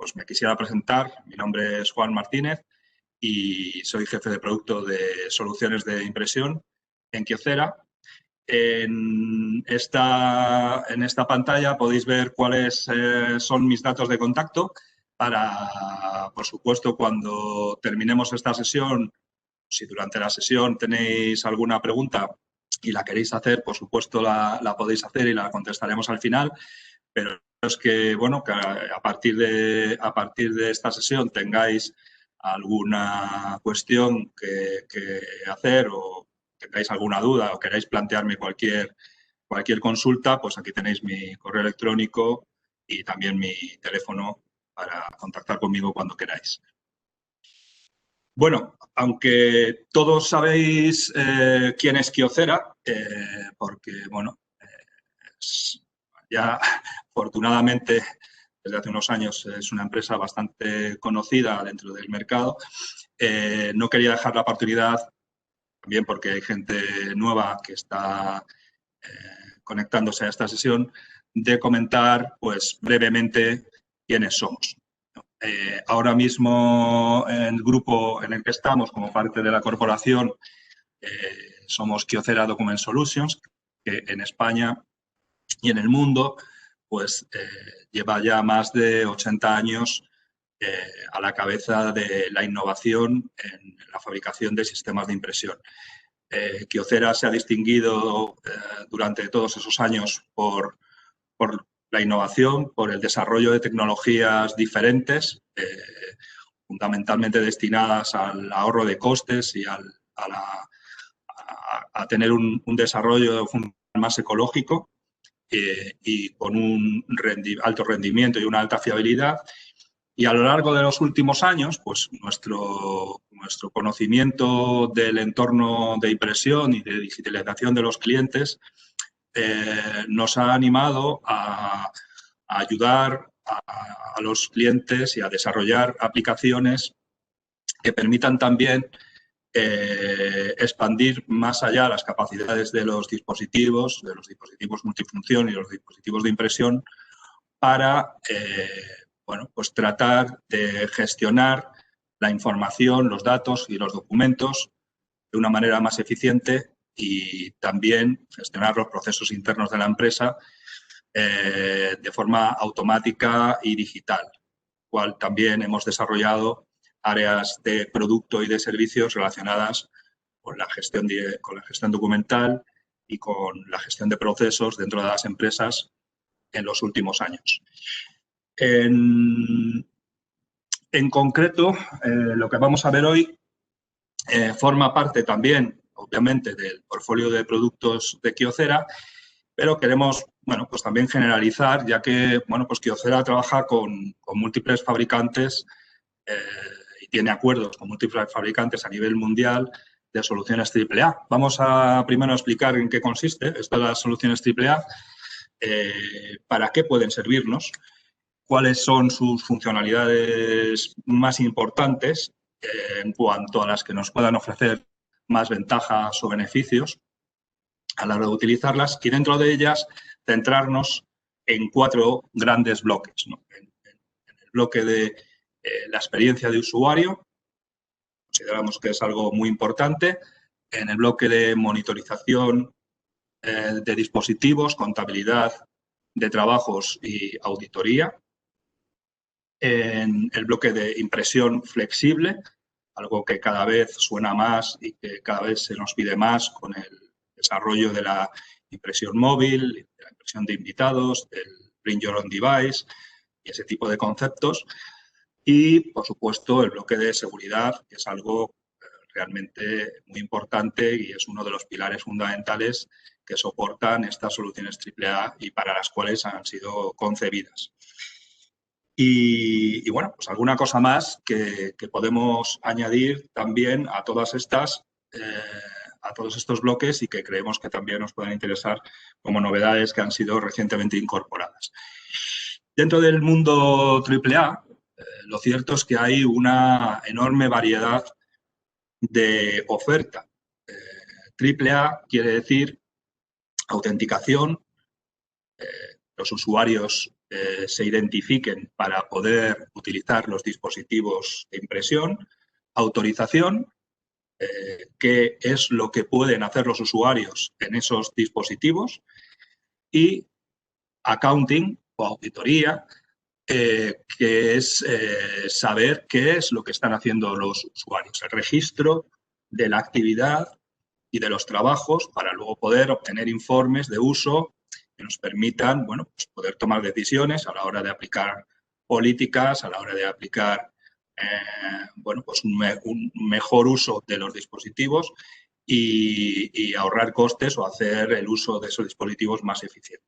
pues me quisiera presentar. Mi nombre es Juan Martínez y soy jefe de producto de soluciones de impresión en Kyocera. En esta pantalla podéis ver cuáles son mis datos de contacto para, por supuesto, cuando terminemos esta sesión, si durante la sesión tenéis alguna pregunta y la queréis hacer, por supuesto la podéis hacer y la contestaremos al final, pero es que, bueno, que a partir de esta sesión tengáis alguna cuestión que hacer o tengáis alguna duda o queráis plantearme cualquier consulta, pues aquí tenéis mi correo electrónico y también mi teléfono para contactar conmigo cuando queráis. Bueno, aunque todos sabéis quién es Kyocera, porque, bueno, ya afortunadamente desde hace unos años es una empresa bastante conocida dentro del mercado, no quería dejar la oportunidad, también porque hay gente nueva que está conectándose a esta sesión, de comentar pues brevemente quiénes somos. Ahora mismo en el grupo en el que estamos como parte de la corporación somos Kyocera Document Solutions, que en España y en el mundo pues lleva ya más de 80 años a la cabeza de la innovación en la fabricación de sistemas de impresión. Kyocera se ha distinguido durante todos esos años por la innovación, por el desarrollo de tecnologías diferentes, fundamentalmente destinadas al ahorro de costes y a tener un desarrollo más ecológico y con un alto rendimiento y una alta fiabilidad. Y a lo largo de los últimos años, pues nuestro conocimiento del entorno de impresión y de digitalización de los clientes nos ha animado a ayudar a los clientes y a desarrollar aplicaciones que permitan también expandir más allá las capacidades de los dispositivos multifunción y los dispositivos de impresión para bueno, pues tratar de gestionar la información, los datos y los documentos de una manera más eficiente y también gestionar los procesos internos de la empresa de forma automática y digital, cual también hemos desarrollado áreas de producto y de servicios relacionadas con la gestión documental y con la gestión de procesos dentro de las empresas en los últimos años. En concreto, lo que vamos a ver hoy forma parte también, obviamente, del portfolio de productos de Kyocera, pero queremos, bueno, pues también generalizar, ya que, bueno, pues Kyocera trabaja con múltiples fabricantes y tiene acuerdos con múltiples fabricantes a nivel mundial de soluciones AAA. Vamos a primero explicar en qué consiste esto de las soluciones AAA, para qué pueden servirnos, cuáles son sus funcionalidades más importantes en cuanto a las que nos puedan ofrecer más ventajas o beneficios a la hora de utilizarlas y dentro de ellas centrarnos en 4 grandes bloques, ¿no? En el bloque de la experiencia de usuario, consideramos que es algo muy importante, en el bloque de monitorización de dispositivos, contabilidad de trabajos y auditoría, en el bloque de impresión flexible, algo que cada vez suena más y que cada vez se nos pide más con el desarrollo de la impresión móvil, de la impresión de invitados, del Bring Your Own Device y ese tipo de conceptos. Y, por supuesto, el bloque de seguridad, que es algo realmente muy importante y es uno de los pilares fundamentales que soportan estas soluciones AAA y para las cuales han sido concebidas. Y bueno, pues alguna cosa más que podemos añadir también a todas estas, a todos estos bloques y que creemos que también nos pueden interesar como novedades que han sido recientemente incorporadas. Dentro del mundo AAA, lo cierto es que hay una enorme variedad de oferta. AAA quiere decir autenticación. Los usuarios se identifiquen para poder utilizar los dispositivos de impresión, autorización, qué es lo que pueden hacer los usuarios en esos dispositivos, y accounting o auditoría, que es saber qué es lo que están haciendo los usuarios, el registro de la actividad y de los trabajos para luego poder obtener informes de uso que nos permitan, bueno, pues poder tomar decisiones a la hora de aplicar políticas, a la hora de aplicar bueno, pues un mejor uso de los dispositivos y ahorrar costes o hacer el uso de esos dispositivos más eficiente.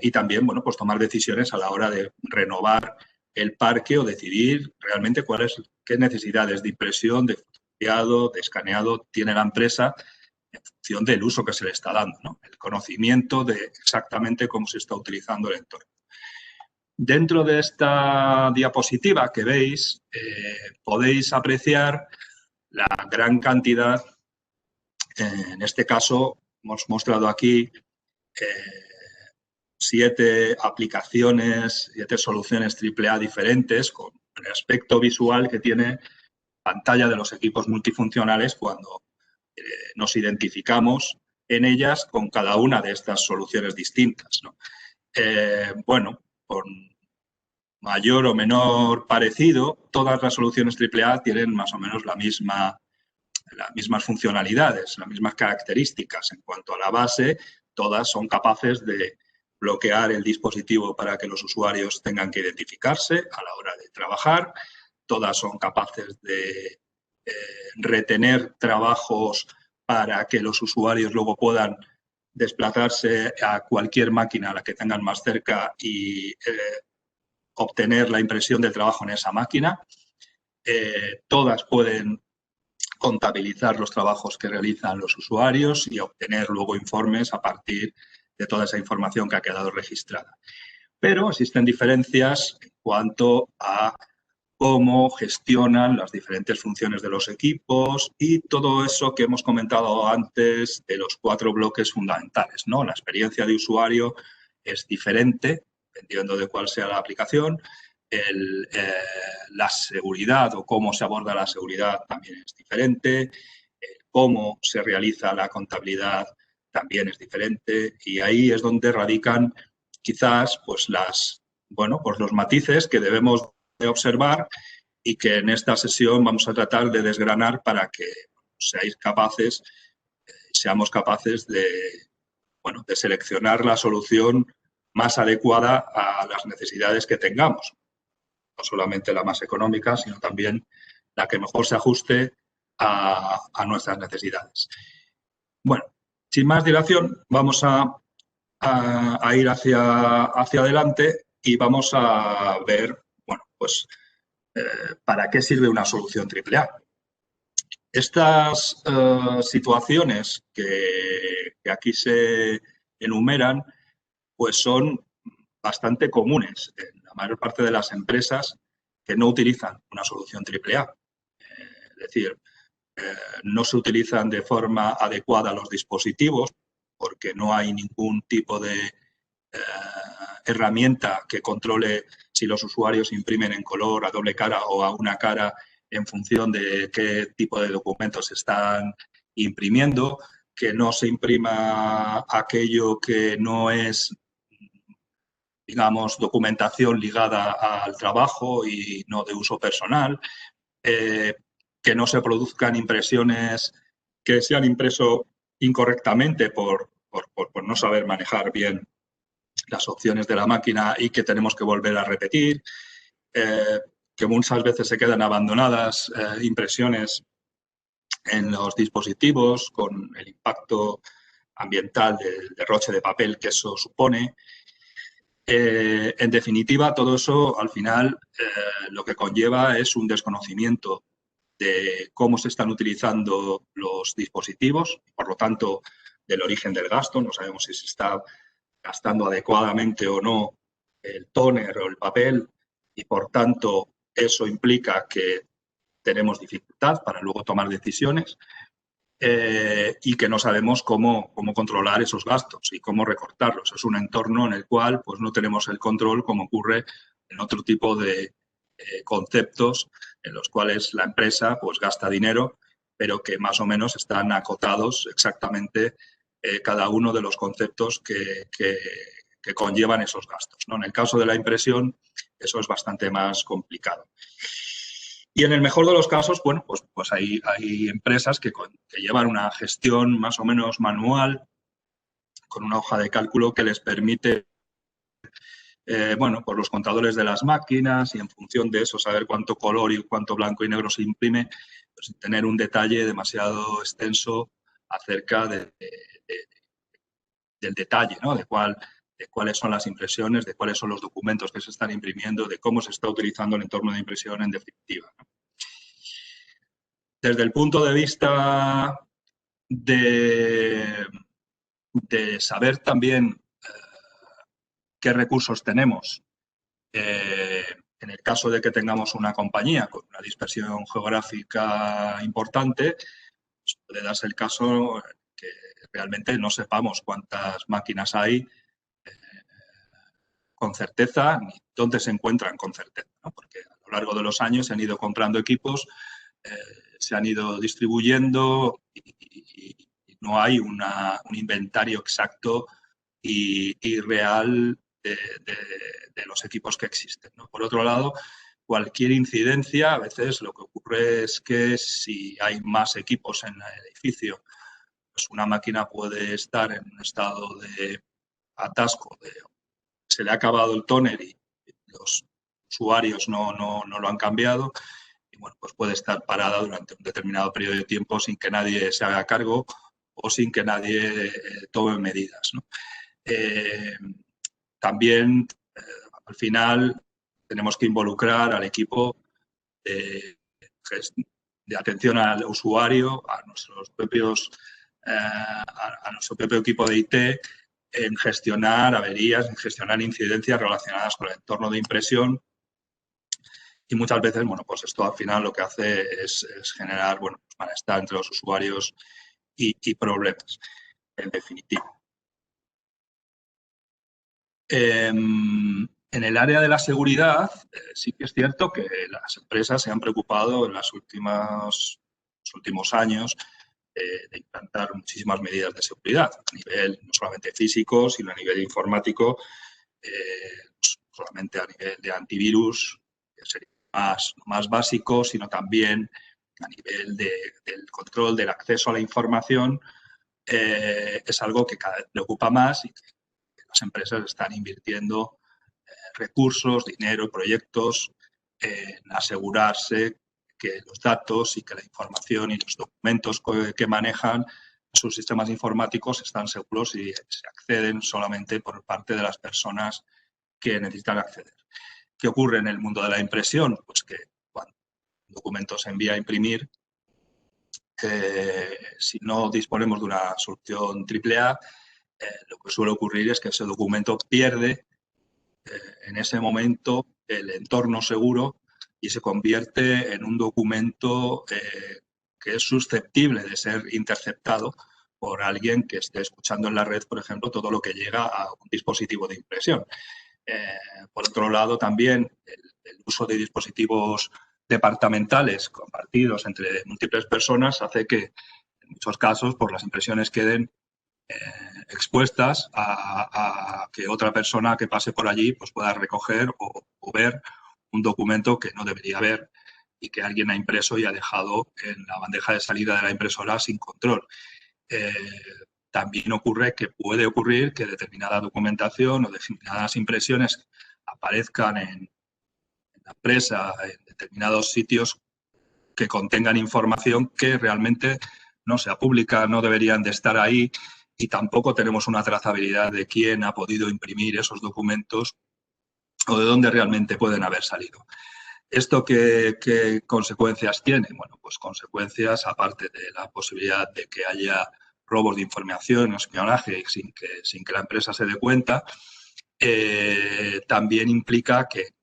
Y también, bueno, pues tomar decisiones a la hora de renovar el parque o decidir realmente qué necesidades de impresión, de fotocopiado, de escaneado tiene la empresa en función del uso que se le está dando, ¿no? El conocimiento de exactamente cómo se está utilizando el entorno. Dentro de esta diapositiva que veis, podéis apreciar la gran cantidad, en este caso hemos mostrado aquí 7 aplicaciones, 7 soluciones AAA diferentes con el aspecto visual que tiene pantalla de los equipos multifuncionales cuando nos identificamos en ellas con cada una de estas soluciones distintas, ¿no? Bueno, con mayor o menor parecido, todas las soluciones AAA tienen más o menos las mismas funcionalidades, las mismas características. En cuanto a la base, todas son capaces de bloquear el dispositivo para que los usuarios tengan que identificarse a la hora de trabajar. Todas son capaces de retener trabajos para que los usuarios luego puedan desplazarse a cualquier máquina a la que tengan más cerca y obtener la impresión del trabajo en esa máquina. Todas pueden contabilizar los trabajos que realizan los usuarios y obtener luego informes a partir de toda esa información que ha quedado registrada. Pero existen diferencias en cuanto a cómo gestionan las diferentes funciones de los equipos y todo eso que hemos comentado antes de los 4 bloques fundamentales, ¿no? La experiencia de usuario es diferente, dependiendo de cuál sea la aplicación. La seguridad o cómo se aborda la seguridad también es diferente. Cómo se realiza la contabilidad también es diferente. Y ahí es donde radican quizás pues los matices que debemos de observar y que en esta sesión vamos a tratar de desgranar para que seamos capaces de seleccionar la solución más adecuada a las necesidades que tengamos. No solamente la más económica, sino también la que mejor se ajuste a nuestras necesidades. Bueno, sin más dilación, vamos a ir hacia adelante y vamos a ver, bueno, pues, ¿para qué sirve una solución AAA? Estas situaciones que aquí se enumeran, pues son bastante comunes en la mayor parte de las empresas que no utilizan una solución AAA. Es decir, no se utilizan de forma adecuada los dispositivos porque no hay ningún tipo de herramienta que controle si los usuarios imprimen en color, a doble cara o a una cara en función de qué tipo de documentos están imprimiendo, que no se imprima aquello que no es, digamos, documentación ligada al trabajo y no de uso personal, que no se produzcan impresiones que se han impreso incorrectamente por no saber manejar bien las opciones de la máquina y que tenemos que volver a repetir, que muchas veces se quedan abandonadas impresiones en los dispositivos con el impacto ambiental del derroche de papel que eso supone. En definitiva, todo eso al final lo que conlleva es un desconocimiento de cómo se están utilizando los dispositivos, por lo tanto, del origen del gasto. No sabemos si se está gastando adecuadamente o no el tóner o el papel y, por tanto, eso implica que tenemos dificultad para luego tomar decisiones. y que no sabemos cómo controlar esos gastos y cómo recortarlos. Es un entorno en el cual pues, no tenemos el control como ocurre en otro tipo de conceptos en los cuales la empresa pues, gasta dinero, pero que más o menos están acotados exactamente cada uno de los conceptos que conllevan esos gastos, ¿no? En el caso de la impresión, eso es bastante más complicado. Y en el mejor de los casos, bueno, pues hay empresas que llevan una gestión más o menos manual, con una hoja de cálculo que les permite, bueno, por los contadores de las máquinas y en función de eso saber cuánto color y cuánto blanco y negro se imprime, pues sin tener un detalle demasiado extenso acerca del detalle, ¿no? De cuáles son las impresiones, de cuáles son los documentos que se están imprimiendo, de cómo se está utilizando el entorno de impresión en definitiva, ¿no? Desde el punto de vista de saber también qué recursos tenemos, en el caso de que tengamos una compañía con una dispersión geográfica importante, pues puede darse el caso que realmente no sepamos cuántas máquinas hay con certeza ni dónde se encuentran con certeza, ¿no? Porque a lo largo de los años se han ido comprando equipos, se han ido distribuyendo y no hay un inventario exacto y real de los equipos que existen, ¿no? Por otro lado, cualquier incidencia, a veces lo que ocurre es que si hay más equipos en el edificio, pues una máquina puede estar en un estado de atasco, se le ha acabado el tóner y los usuarios no lo han cambiado, y bueno, pues puede estar parada durante un determinado periodo de tiempo sin que nadie se haga cargo o sin que nadie tome medidas, ¿no? También, al final, tenemos que involucrar al equipo de atención al usuario, a nuestros propios, a nuestro propio equipo de IT, en gestionar averías, en gestionar incidencias relacionadas con el entorno de impresión. Y muchas veces, bueno, pues esto al final lo que hace es generar, bueno, pues malestar entre los usuarios y problemas, en definitiva. En el área de la seguridad, sí que es cierto que las empresas se han preocupado en los últimos años de implantar muchísimas medidas de seguridad, a nivel no solamente físico, sino a nivel informático, solamente a nivel de antivirus, que sería más básico, sino también a nivel del control del acceso a la información, es algo que cada vez preocupa más y que las empresas están invirtiendo recursos, dinero, proyectos en asegurarse que los datos y que la información y los documentos que manejan sus sistemas informáticos están seguros y se acceden solamente por parte de las personas que necesitan acceder. ¿Qué ocurre en el mundo de la impresión? Pues que cuando un documento se envía a imprimir, si no disponemos de una solución AAA, lo que suele ocurrir es que ese documento pierde en ese momento el entorno seguro y se convierte en un documento que es susceptible de ser interceptado por alguien que esté escuchando en la red, por ejemplo, todo lo que llega a un dispositivo de impresión. Por otro lado, también el uso de dispositivos departamentales compartidos entre múltiples personas hace que, en muchos casos, por las impresiones queden expuestas a que otra persona que pase por allí pues pueda recoger o ver un documento que no debería ver y que alguien ha impreso y ha dejado en la bandeja de salida de la impresora sin control. También puede ocurrir que determinada documentación o determinadas impresiones aparezcan en la empresa en determinados sitios que contengan información que realmente no sea pública, no deberían de estar ahí y tampoco tenemos una trazabilidad de quién ha podido imprimir esos documentos o de dónde realmente pueden haber salido. ¿Esto qué consecuencias tiene? Bueno, pues consecuencias, aparte de la posibilidad de que haya robos de información o espionaje sin que la empresa se dé cuenta, también implica que en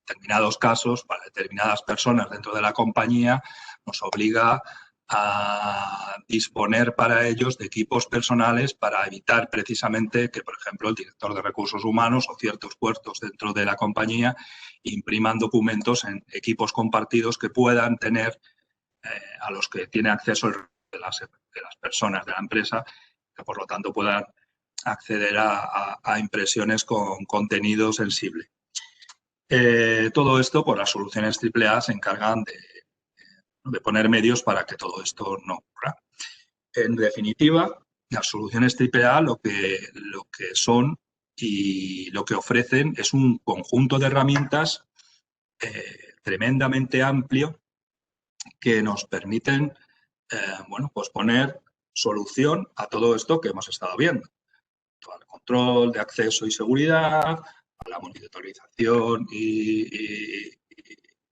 determinados casos, para determinadas personas dentro de la compañía, nos obliga a disponer para ellos de equipos personales para evitar precisamente que, por ejemplo, el director de recursos humanos o ciertos puestos dentro de la compañía impriman documentos en equipos compartidos que puedan tener a los que tiene acceso el resto de las personas de la empresa, que por lo tanto puedan acceder a impresiones con contenido sensible. Todo esto, por las soluciones AAA se encargan de poner medios para que todo esto no ocurra. En definitiva, las soluciones AAA lo que son y lo que ofrecen es un conjunto de herramientas tremendamente amplio que nos permiten bueno, pues poner solución a todo esto que hemos estado viendo. Al control de acceso y seguridad, a la monitorización y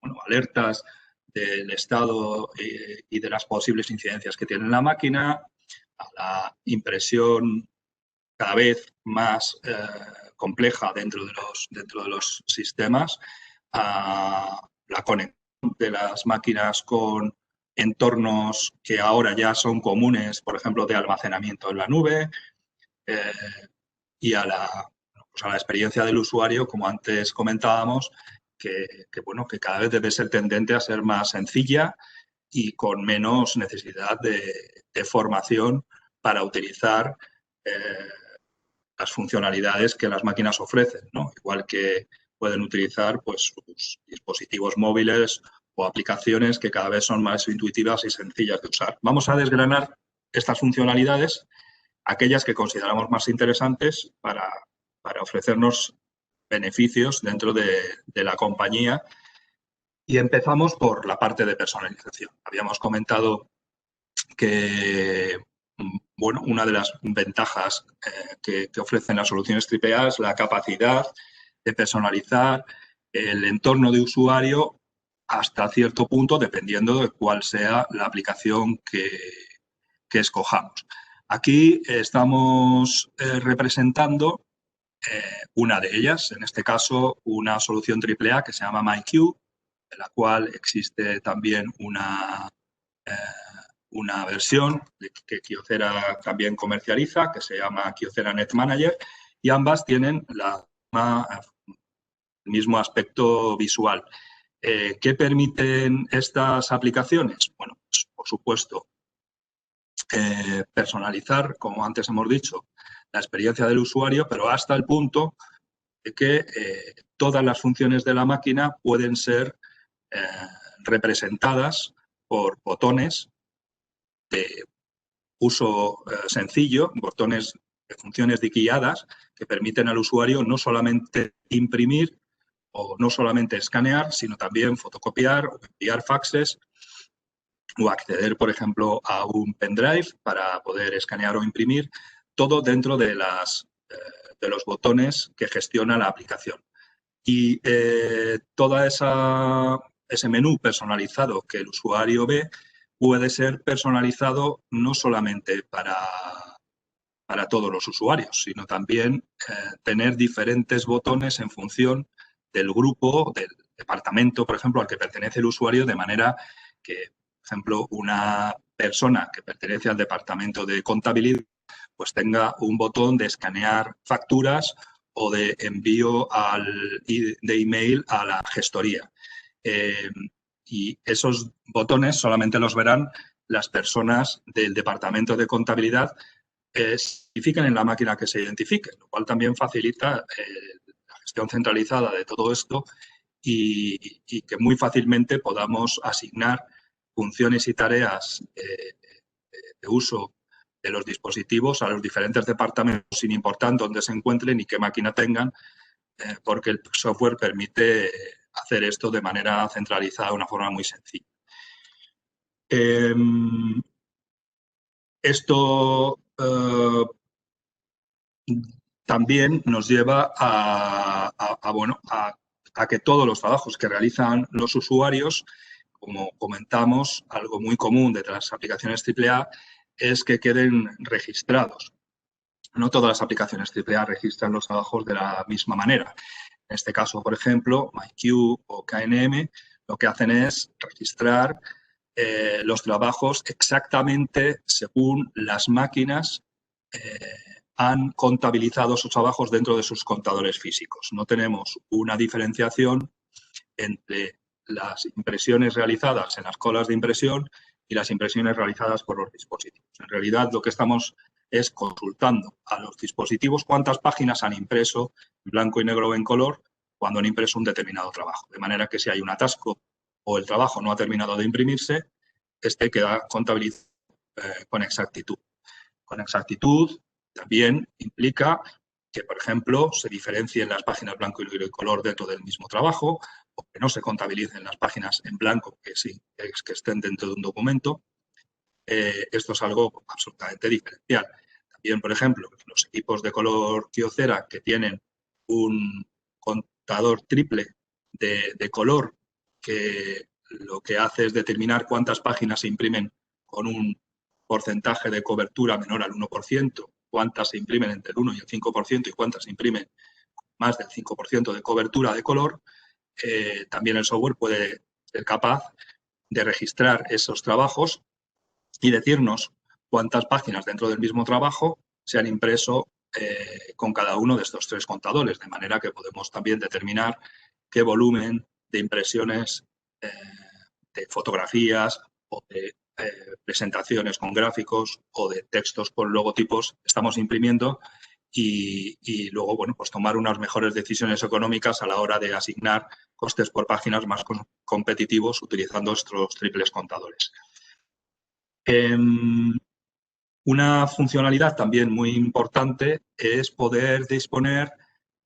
bueno, alertas del estado y de las posibles incidencias que tiene la máquina, a la impresión cada vez más compleja dentro de los sistemas, a la conexión de las máquinas con entornos que ahora ya son comunes, por ejemplo, de almacenamiento en la nube, y a la experiencia del usuario, como antes comentábamos, bueno, que cada vez debe ser tendente a ser más sencilla y con menos necesidad de formación para utilizar las funcionalidades que las máquinas ofrecen, ¿no? Igual que pueden utilizar pues, sus dispositivos móviles o aplicaciones que cada vez son más intuitivas y sencillas de usar. Vamos a desgranar estas funcionalidades, aquellas que consideramos más interesantes para ofrecernos beneficios dentro de la compañía. Y empezamos por la parte de personalización. Habíamos comentado que bueno, una de las ventajas que ofrecen las soluciones AAA es la capacidad de personalizar el entorno de usuario hasta cierto punto, dependiendo de cuál sea la aplicación que escojamos. Aquí estamos representando una de ellas, en este caso una solución AAA que se llama MyQ, de la cual existe también una versión que Kyocera también comercializa, que se llama Kyocera Net Manager, y ambas tienen el mismo aspecto visual. ¿Qué permiten estas aplicaciones? Bueno, pues, por supuesto, personalizar, como antes hemos dicho, la experiencia del usuario, pero hasta el punto de que todas las funciones de la máquina pueden ser representadas por botones de uso sencillo, botones de funciones guiadas que permiten al usuario no solamente imprimir o no solamente escanear, sino también fotocopiar o enviar faxes o acceder, por ejemplo, a un pendrive para poder escanear o imprimir, todo dentro de los botones que gestiona la aplicación. Y todo ese menú personalizado que el usuario ve puede ser personalizado no solamente para todos los usuarios, sino también tener diferentes botones en función del grupo, del departamento, por ejemplo, al que pertenece el usuario, de manera que, por ejemplo, una persona que pertenece al departamento de contabilidad pues tenga un botón de escanear facturas o de envío de email a la gestoría. Y esos botones solamente los verán las personas del departamento de contabilidad se identifiquen en la máquina que se identifique, lo cual también facilita la gestión centralizada de todo esto y que muy fácilmente podamos asignar funciones y tareas de uso de los dispositivos a los diferentes departamentos sin importar dónde se encuentren y qué máquina tengan, porque el software permite hacer esto de manera centralizada de una forma muy sencilla. Esto también nos lleva a que todos los trabajos que realizan los usuarios, como comentamos, algo muy común de las aplicaciones AAA es que queden registrados. No todas las aplicaciones AAA registran los trabajos de la misma manera. En este caso, por ejemplo, MyQ o KNM lo que hacen es registrar los trabajos exactamente según las máquinas han contabilizado sus trabajos dentro de sus contadores físicos. No tenemos una diferenciación entre las impresiones realizadas en las colas de impresión y las impresiones realizadas por los dispositivos. En realidad, lo que estamos es consultando a los dispositivos cuántas páginas han impreso en blanco y negro o en color cuando han impreso un determinado trabajo. De manera que si hay un atasco o el trabajo no ha terminado de imprimirse, este queda contabilizado con exactitud. Con exactitud también implica que, por ejemplo, se diferencien las páginas blanco y negro y color dentro del mismo trabajo, o que no se contabilicen las páginas en blanco que estén dentro de un documento. Esto es algo absolutamente diferencial. También, por ejemplo, los equipos de color Kyocera que tienen un contador triple de color que lo que hace es determinar cuántas páginas se imprimen con un porcentaje de cobertura menor al 1%, cuántas se imprimen entre el 1 y el 5% y cuántas se imprimen más del 5% de cobertura de color. También el software puede ser capaz de registrar esos trabajos y decirnos cuántas páginas dentro del mismo trabajo se han impreso con cada uno de estos tres contadores, de manera que podemos también determinar qué volumen de impresiones de fotografías o de presentaciones con gráficos o de textos con logotipos estamos imprimiendo y luego, bueno, pues tomar unas mejores decisiones económicas a la hora de asignar costes por páginas más competitivos utilizando estos triples contadores. Una funcionalidad también muy importante es poder disponer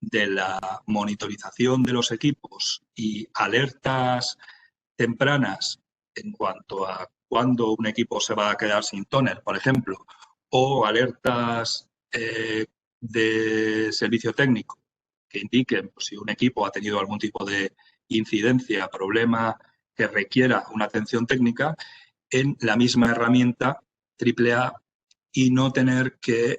de la monitorización de los equipos y alertas tempranas en cuanto a cuándo un equipo se va a quedar sin tóner, por ejemplo, o alertas de servicio técnico que indiquen pues, si un equipo ha tenido algún tipo de incidencia, problema que requiera una atención técnica en la misma herramienta AAA y no tener que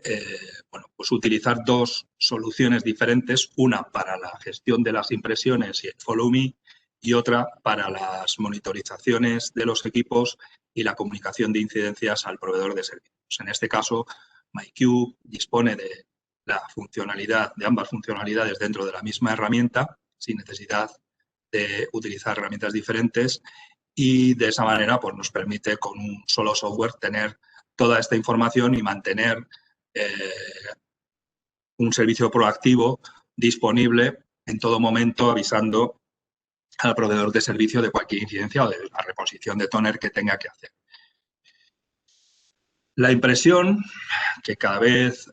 bueno, pues utilizar dos soluciones diferentes, una para la gestión de las impresiones y el Follow Me y otra para las monitorizaciones de los equipos y la comunicación de incidencias al proveedor de servicios. En este caso, MyCube dispone de la funcionalidad, de ambas funcionalidades dentro de la misma herramienta, sin necesidad de utilizar herramientas diferentes y de esa manera pues, nos permite con un solo software tener toda esta información y mantener un servicio proactivo disponible en todo momento avisando al proveedor de servicio de cualquier incidencia o de la reposición de tóner que tenga que hacer. La impresión, que cada vez,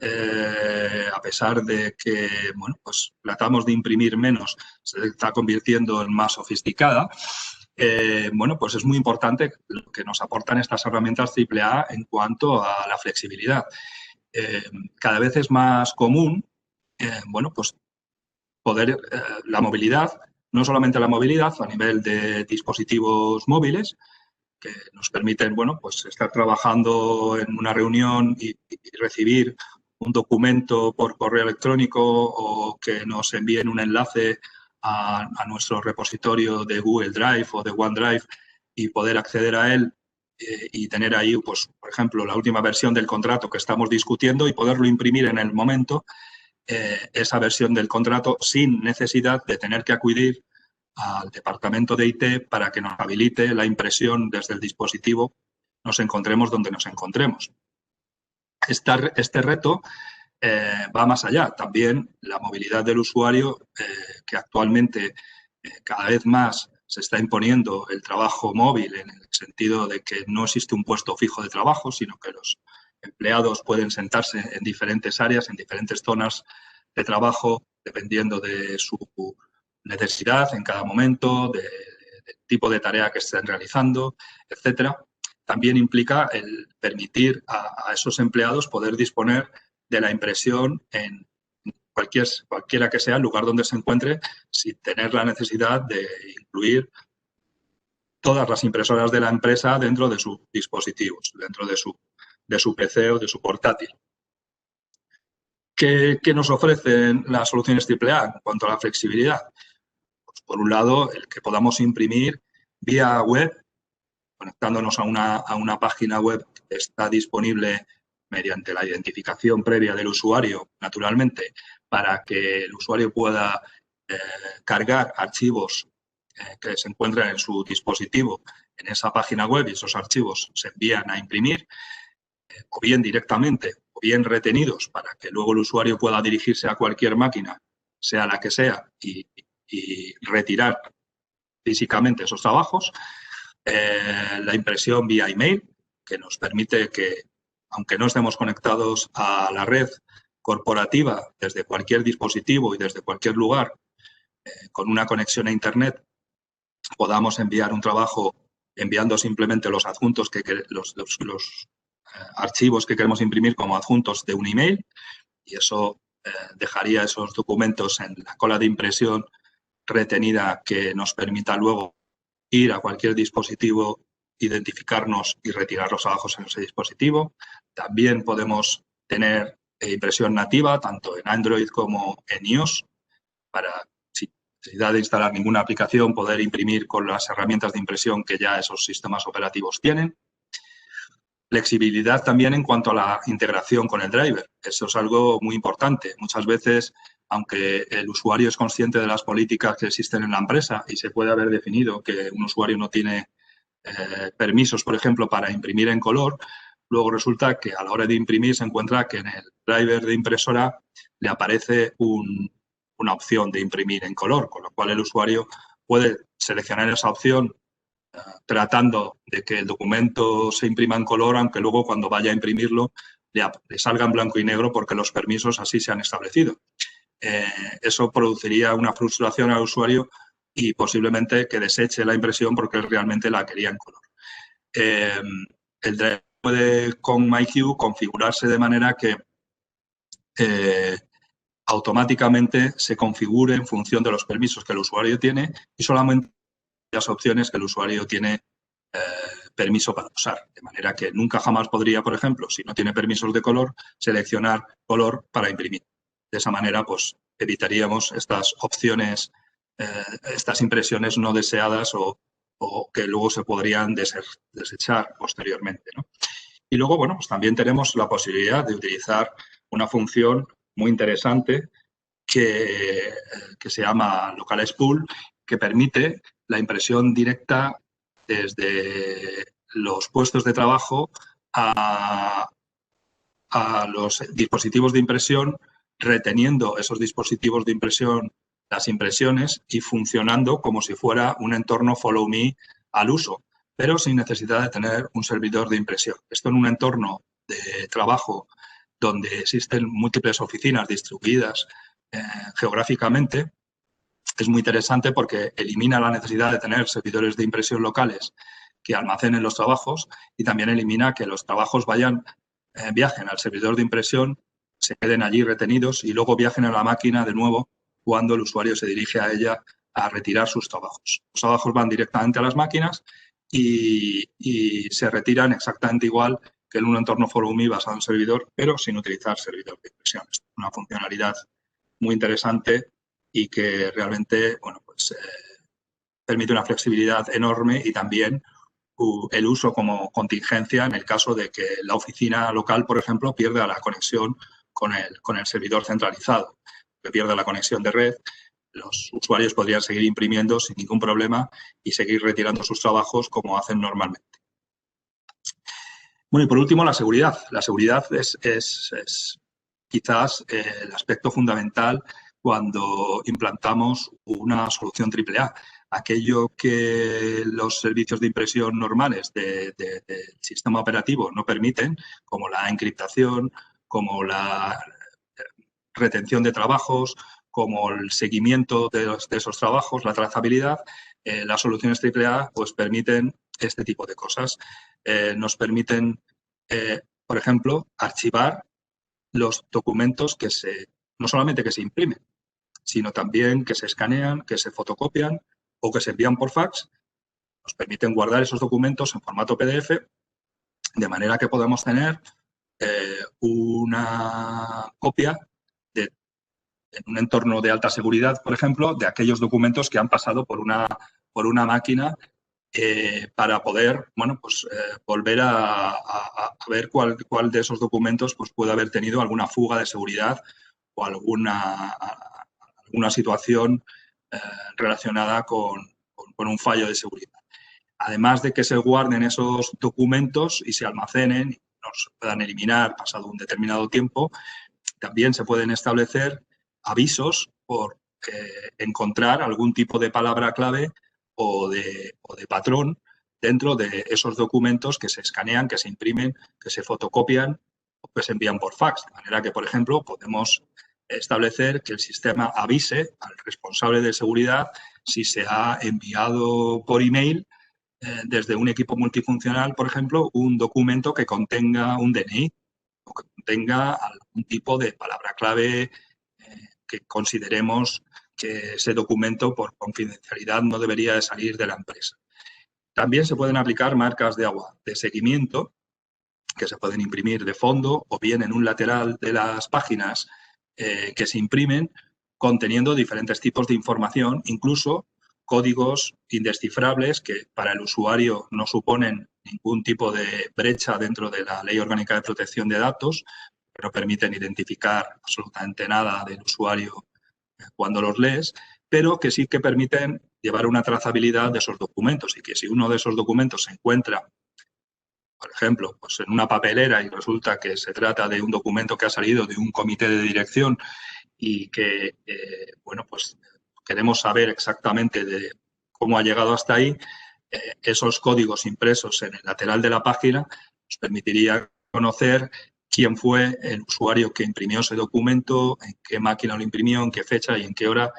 a pesar de que bueno, pues tratamos de imprimir menos, se está convirtiendo en más sofisticada, bueno, pues es muy importante lo que nos aportan estas herramientas AAA en cuanto a la flexibilidad. Cada vez es más común, bueno, pues poder la movilidad, no solamente la movilidad a nivel de dispositivos móviles, que nos permiten, bueno, pues estar trabajando en una reunión y recibir un documento por correo electrónico o que nos envíen un enlace a nuestro repositorio de Google Drive o de OneDrive y poder acceder a él y tener ahí, pues, por ejemplo, la última versión del contrato que estamos discutiendo y poderlo imprimir en el momento, esa versión del contrato sin necesidad de tener que acudir al departamento de IT para que nos habilite la impresión desde el dispositivo, nos encontremos donde nos encontremos. Este reto va más allá. También la movilidad del usuario, que actualmente cada vez más se está imponiendo el trabajo móvil en el sentido de que no existe un puesto fijo de trabajo, sino que los empleados pueden sentarse en diferentes áreas, en diferentes zonas de trabajo, dependiendo de su necesidad en cada momento, del tipo de tarea que estén realizando, etcétera. También implica el permitir a esos empleados poder disponer de la impresión en cualquiera que sea el lugar donde se encuentre, sin tener la necesidad de incluir todas las impresoras de la empresa dentro de sus dispositivos, dentro de su PC o de su portátil. ¿Qué nos ofrecen las soluciones AAA en cuanto a la flexibilidad? Pues por un lado, el que podamos imprimir vía web conectándonos a una página web que está disponible mediante la identificación previa del usuario, naturalmente, para que el usuario pueda cargar archivos que se encuentran en su dispositivo en esa página web, y esos archivos se envían a imprimir, o bien directamente o bien retenidos para que luego el usuario pueda dirigirse a cualquier máquina, sea la que sea, y retirar físicamente esos trabajos. La impresión vía email, que nos permite que, aunque no estemos conectados a la red corporativa desde cualquier dispositivo y desde cualquier lugar, con una conexión a Internet, podamos enviar un trabajo enviando simplemente los adjuntos, los archivos que queremos imprimir como adjuntos de un email, y eso dejaría esos documentos en la cola de impresión retenida que nos permita luego ir a cualquier dispositivo, identificarnos y retirar los trabajos en ese dispositivo. También podemos tener impresión nativa, tanto en Android como en iOS, para, sin necesidad de instalar ninguna aplicación, poder imprimir con las herramientas de impresión que ya esos sistemas operativos tienen. Flexibilidad también en cuanto a la integración con el driver. Eso es algo muy importante. Muchas veces, aunque el usuario es consciente de las políticas que existen en la empresa y se puede haber definido que un usuario no tiene permisos, por ejemplo, para imprimir en color, luego resulta que a la hora de imprimir se encuentra que en el driver de impresora le aparece una opción de imprimir en color, con lo cual el usuario puede seleccionar esa opción tratando de que el documento se imprima en color, aunque luego cuando vaya a imprimirlo le salga en blanco y negro porque los permisos así se han establecido. Eso produciría una frustración al usuario y posiblemente que deseche la impresión porque él realmente la quería en color. El driver puede con MyQ configurarse de manera que automáticamente se configure en función de los permisos que el usuario tiene y solamente las opciones que el usuario tiene permiso para usar. De manera que nunca jamás podría, por ejemplo, si no tiene permisos de color, seleccionar color para imprimir. De esa manera, pues, evitaríamos estas opciones, estas impresiones no deseadas o que luego se podrían desechar posteriormente, ¿no? Y luego, bueno, pues también tenemos la posibilidad de utilizar una función muy interesante que se llama Local Spool, que permite la impresión directa desde los puestos de trabajo a los dispositivos de impresión, reteniendo esos dispositivos de impresión, las impresiones, y funcionando como si fuera un entorno Follow Me al uso, pero sin necesidad de tener un servidor de impresión. Esto en un entorno de trabajo donde existen múltiples oficinas distribuidas geográficamente, es muy interesante porque elimina la necesidad de tener servidores de impresión locales que almacenen los trabajos y también elimina que los trabajos viajen al servidor de impresión, se queden allí retenidos y luego viajen a la máquina de nuevo cuando el usuario se dirige a ella a retirar sus trabajos. Los trabajos van directamente a las máquinas y se retiran exactamente igual que en un entorno Follow Me basado en servidor, pero sin utilizar servidor de impresión. Es una funcionalidad muy interesante y que realmente, bueno, pues permite una flexibilidad enorme y también el uso como contingencia en el caso de que la oficina local, por ejemplo, pierda la conexión con el servidor centralizado, que pierda la conexión de red. Los usuarios podrían seguir imprimiendo sin ningún problema y seguir retirando sus trabajos como hacen normalmente. Bueno, y por último, la seguridad. La seguridad es quizás el aspecto fundamental cuando implantamos una solución AAA. Aquello que los servicios de impresión normales del sistema operativo no permiten, como la encriptación, como la retención de trabajos, como el seguimiento de esos trabajos, la trazabilidad, las soluciones AAA pues permiten este tipo de cosas. Nos permiten, por ejemplo, archivar los documentos no solamente que se imprimen, sino también que se escanean, que se fotocopian o que se envían por fax. Nos permiten guardar esos documentos en formato PDF, de manera que podemos tener una copia en un entorno de alta seguridad, por ejemplo, de aquellos documentos que han pasado por una máquina para poder, bueno, pues volver a ver cuál de esos documentos pues, puede haber tenido alguna fuga de seguridad o alguna situación relacionada con un fallo de seguridad. Además de que se guarden esos documentos y se almacenen y no se puedan eliminar pasado un determinado tiempo, también se pueden establecer avisos por encontrar algún tipo de palabra clave o de patrón dentro de esos documentos que se escanean, que se imprimen, que se fotocopian o que se envían por fax. De manera que, por ejemplo, podemos establecer que el sistema avise al responsable de seguridad si se ha enviado por email desde un equipo multifuncional, por ejemplo, un documento que contenga un DNI o que contenga algún tipo de palabra clave que consideremos que ese documento por confidencialidad no debería de salir de la empresa. También se pueden aplicar marcas de agua de seguimiento que se pueden imprimir de fondo o bien en un lateral de las páginas que se imprimen conteniendo diferentes tipos de información, incluso códigos indescifrables que para el usuario no suponen ningún tipo de brecha dentro de la Ley Orgánica de Protección de Datos, pero permiten identificar absolutamente nada del usuario cuando los lees, pero que sí que permiten llevar una trazabilidad de esos documentos y que si uno de esos documentos se encuentra, por ejemplo, pues en una papelera y resulta que se trata de un documento que ha salido de un comité de dirección y que, bueno, pues queremos saber exactamente de cómo ha llegado hasta ahí, esos códigos impresos en el lateral de la página nos permitiría conocer quién fue el usuario que imprimió ese documento, en qué máquina lo imprimió, en qué fecha y en qué hora,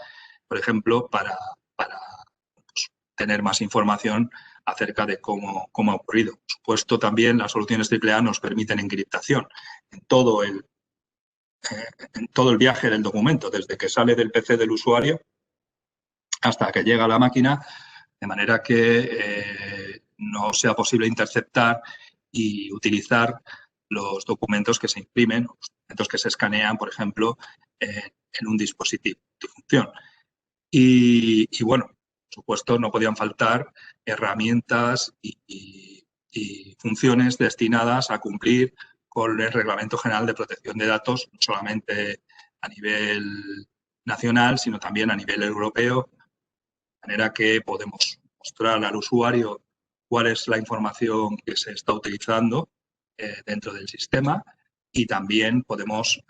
por ejemplo, para pues, tener más información acerca de cómo ha ocurrido. Por supuesto, también las soluciones AAA nos permiten encriptación en todo el viaje del documento, desde que sale del PC del usuario hasta que llega a la máquina, de manera que no sea posible interceptar y utilizar los documentos que se imprimen, los documentos que se escanean, por ejemplo, en un dispositivo de función. Y bueno, por supuesto, no podían faltar herramientas y funciones destinadas a cumplir con el Reglamento General de Protección de Datos, no solamente a nivel nacional, sino también a nivel europeo, de manera que podemos mostrar al usuario cuál es la información que se está utilizando dentro del sistema y también podemos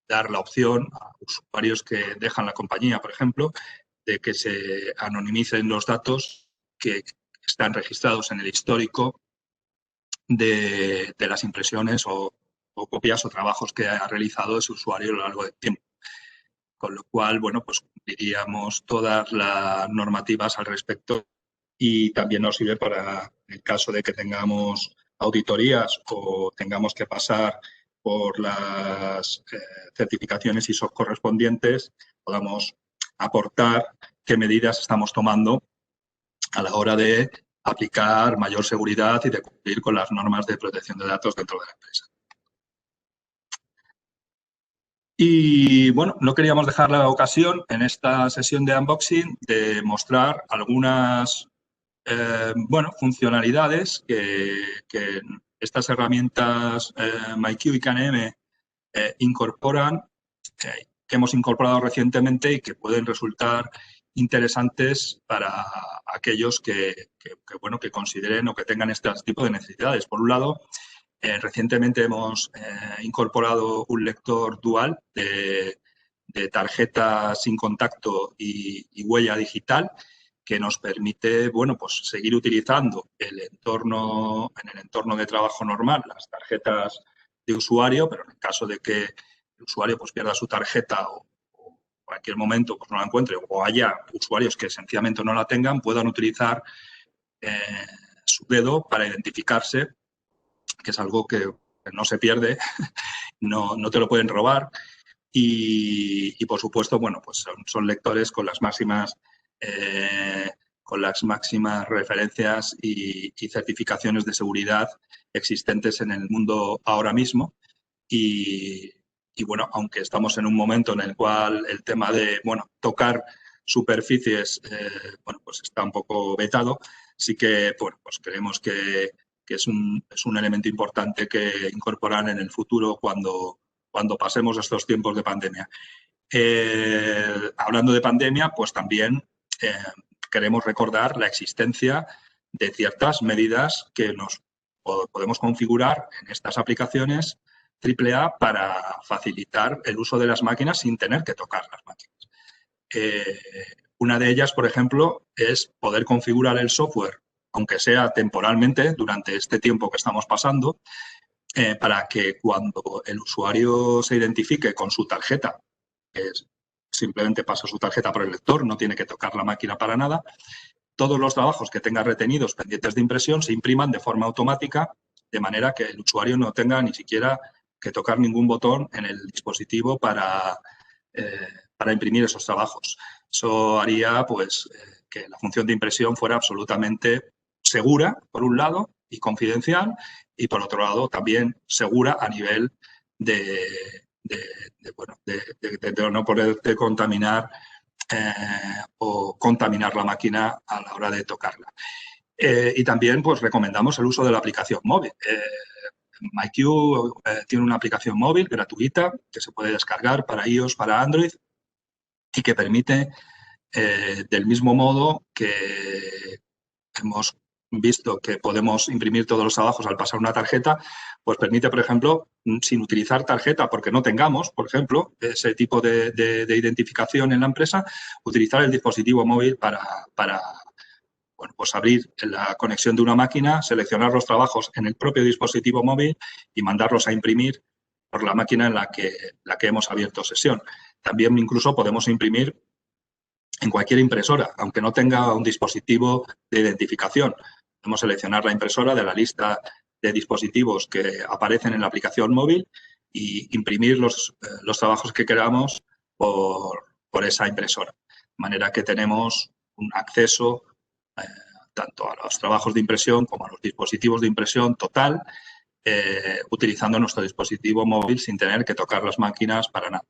dar la opción a usuarios que dejan la compañía, por ejemplo, de que se anonimicen los datos que están registrados en el histórico de las impresiones o copias o trabajos que ha realizado ese usuario a lo largo del tiempo. Con lo cual, bueno, pues cumpliríamos todas las normativas al respecto y también nos sirve para el caso de que tengamos auditorías o tengamos que pasar por las certificaciones ISO correspondientes, podamos aportar qué medidas estamos tomando a la hora de aplicar mayor seguridad y de cumplir con las normas de protección de datos dentro de la empresa. Y bueno, no queríamos dejar la ocasión en esta sesión de unboxing de mostrar algunas funcionalidades que estas herramientas MyQ y KNM incorporan, que hemos incorporado recientemente y que pueden resultar interesantes para aquellos que consideren o que tengan este tipo de necesidades. Por un lado, recientemente hemos incorporado un lector dual de tarjeta sin contacto y huella digital que nos permite, bueno, pues seguir utilizando en el entorno de trabajo normal las tarjetas de usuario, pero en el caso de que el usuario pues pierda su tarjeta o en cualquier momento pues no la encuentre o haya usuarios que sencillamente no la tengan, puedan utilizar su dedo para identificarse, que es algo que no se pierde, no te lo pueden robar y por supuesto, bueno, pues son lectores con las máximas referencias y certificaciones de seguridad existentes en el mundo ahora mismo y bueno, aunque estamos en un momento en el cual el tema de, bueno, tocar superficies, bueno, pues está un poco vetado, sí que, bueno, pues creemos que es un elemento importante que incorporar en el futuro cuando pasemos estos tiempos de pandemia. Hablando de pandemia, pues también queremos recordar la existencia de ciertas medidas que nos podemos configurar en estas aplicaciones AAA para facilitar el uso de las máquinas sin tener que tocar las máquinas. Una de ellas, por ejemplo, es poder configurar el software, aunque sea temporalmente, durante este tiempo que estamos pasando, para que cuando el usuario se identifique con su tarjeta, que simplemente pasa su tarjeta por el lector, no tiene que tocar la máquina para nada, todos los trabajos que tenga retenidos pendientes de impresión se impriman de forma automática, de manera que el usuario no tenga ni siquiera que tocar ningún botón en el dispositivo para imprimir esos trabajos. Eso haría pues, que la función de impresión fuera absolutamente segura, por un lado, y confidencial, y por otro lado también segura a nivel de no poderte contaminar o contaminar la máquina a la hora de tocarla. Y también pues recomendamos el uso de la aplicación móvil. MyQ tiene una aplicación móvil gratuita que se puede descargar para iOS, para Android y que permite, del mismo modo que hemos visto que podemos imprimir todos los trabajos al pasar una tarjeta, pues permite, por ejemplo, sin utilizar tarjeta porque no tengamos, por ejemplo, ese tipo de identificación en la empresa, utilizar el dispositivo móvil para bueno, pues abrir la conexión de una máquina, seleccionar los trabajos en el propio dispositivo móvil y mandarlos a imprimir por la máquina en la que hemos abierto sesión. También incluso podemos imprimir en cualquier impresora, aunque no tenga un dispositivo de identificación. Podemos seleccionar la impresora de la lista de dispositivos que aparecen en la aplicación móvil y imprimir los trabajos que queramos por esa impresora. De manera que tenemos un acceso tanto a los trabajos de impresión como a los dispositivos de impresión total, utilizando nuestro dispositivo móvil sin tener que tocar las máquinas para nada.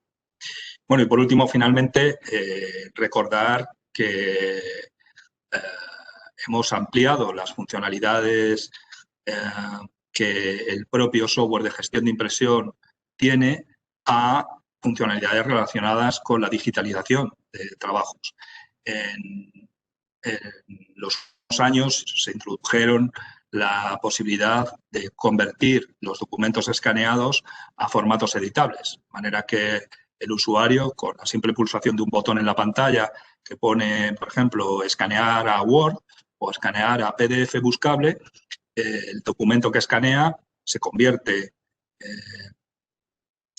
Bueno, y por último, finalmente, recordar que hemos ampliado las funcionalidades que el propio software de gestión de impresión tiene a funcionalidades relacionadas con la digitalización de trabajos. En los últimos años se introdujeron la posibilidad de convertir los documentos escaneados a formatos editables, de manera que el usuario, con la simple pulsación de un botón en la pantalla que pone, por ejemplo, escanear a Word o escanear a PDF buscable, el documento que escanea se convierte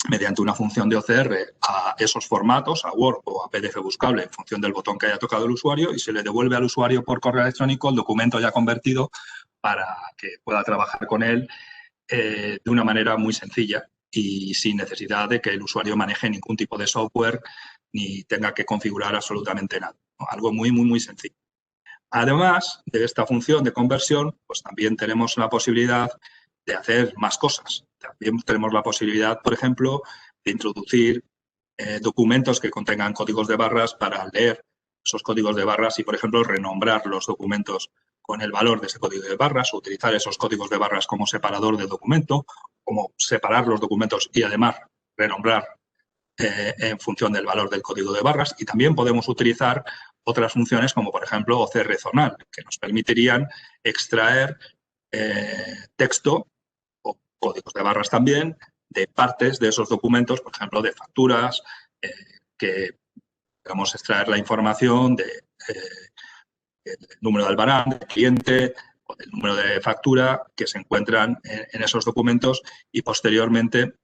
mediante una función de OCR a esos formatos, a Word o a PDF buscable, en función del botón que haya tocado el usuario, y se le devuelve al usuario por correo electrónico el documento ya convertido para que pueda trabajar con él de una manera muy sencilla y sin necesidad de que el usuario maneje ningún tipo de software ni tenga que configurar absolutamente nada, ¿no? Algo muy, muy, muy sencillo. Además de esta función de conversión, pues también tenemos la posibilidad de hacer más cosas. También tenemos la posibilidad, por ejemplo, de introducir documentos que contengan códigos de barras para leer esos códigos de barras y, por ejemplo, renombrar los documentos con el valor de ese código de barras, o utilizar esos códigos de barras como separador del documento, como separar los documentos y, además, renombrar en función del valor del código de barras. Y también podemos utilizar otras funciones como, por ejemplo, OCR zonal, que nos permitirían extraer texto o códigos de barras también de partes de esos documentos, por ejemplo, de facturas, que podamos extraer la información del número de albarán, del cliente o del número de factura que se encuentran en esos documentos y, posteriormente,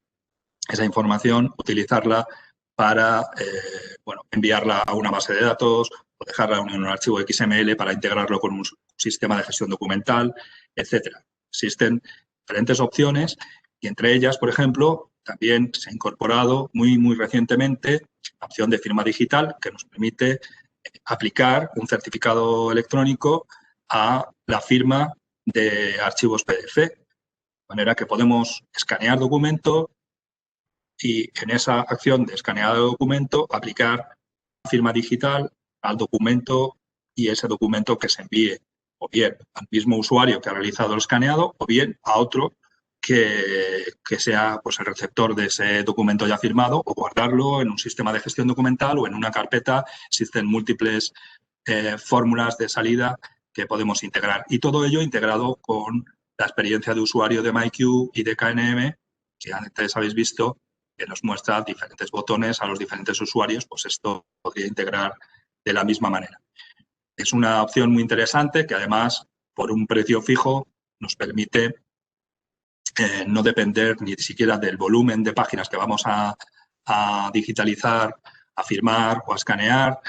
esa información utilizarla para enviarla a una base de datos o dejarla en un archivo XML para integrarlo con un sistema de gestión documental, etcétera. Existen diferentes opciones y entre ellas, por ejemplo, también se ha incorporado muy, muy recientemente la opción de firma digital que nos permite aplicar un certificado electrónico a la firma de archivos PDF. De manera que podemos escanear documento y en esa acción de escaneado de documento aplicar firma digital al documento y ese documento que se envíe o bien al mismo usuario que ha realizado el escaneado o bien a otro que sea pues, el receptor de ese documento ya firmado o guardarlo en un sistema de gestión documental o en una carpeta. Existen múltiples fórmulas de salida que podemos integrar. Y todo ello integrado con la experiencia de usuario de MyQ y de KNM, que antes habéis visto, que nos muestra diferentes botones a los diferentes usuarios, pues esto podría integrar de la misma manera. Es una opción muy interesante que además, por un precio fijo, nos permite no depender ni siquiera del volumen de páginas que vamos a digitalizar, a firmar o a escanear,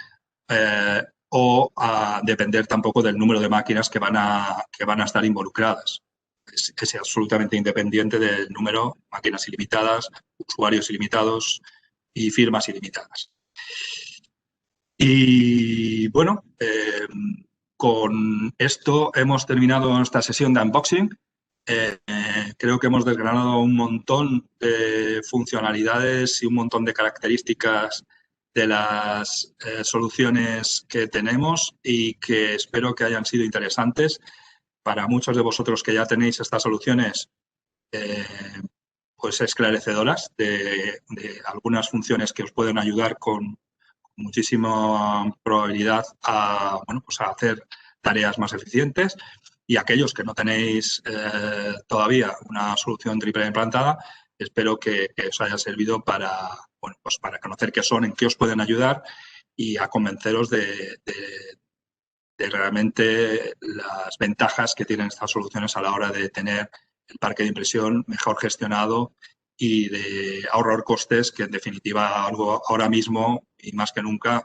o a depender tampoco del número de máquinas que van a estar involucradas. Es absolutamente independiente del número, máquinas ilimitadas, usuarios ilimitados y firmas ilimitadas. Y bueno, con esto hemos terminado nuestra sesión de unboxing. Creo que hemos desgranado un montón de funcionalidades y un montón de características de las soluciones que tenemos y que espero que hayan sido interesantes para muchos de vosotros que ya tenéis estas soluciones pues esclarecedoras de algunas funciones que os pueden ayudar con muchísima probabilidad a, bueno, pues a hacer tareas más eficientes. Y aquellos que no tenéis todavía una solución triple implantada, espero que os haya servido para, bueno, pues para conocer qué son, en qué os pueden ayudar y a convenceros de realmente las ventajas que tienen estas soluciones a la hora de tener el parque de impresión mejor gestionado y de ahorrar costes, que en definitiva algo ahora mismo y más que nunca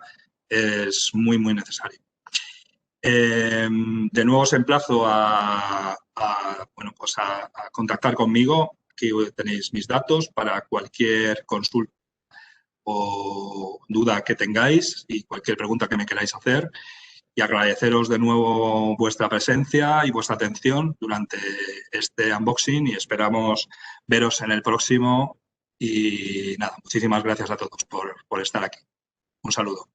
es muy, muy necesario. De nuevo os emplazo bueno, pues a contactar conmigo. Aquí tenéis mis datos para cualquier consulta o duda que tengáis y cualquier pregunta que me queráis hacer. Y agradeceros de nuevo vuestra presencia y vuestra atención durante este unboxing y esperamos veros en el próximo. Y nada, muchísimas gracias a todos por estar aquí. Un saludo.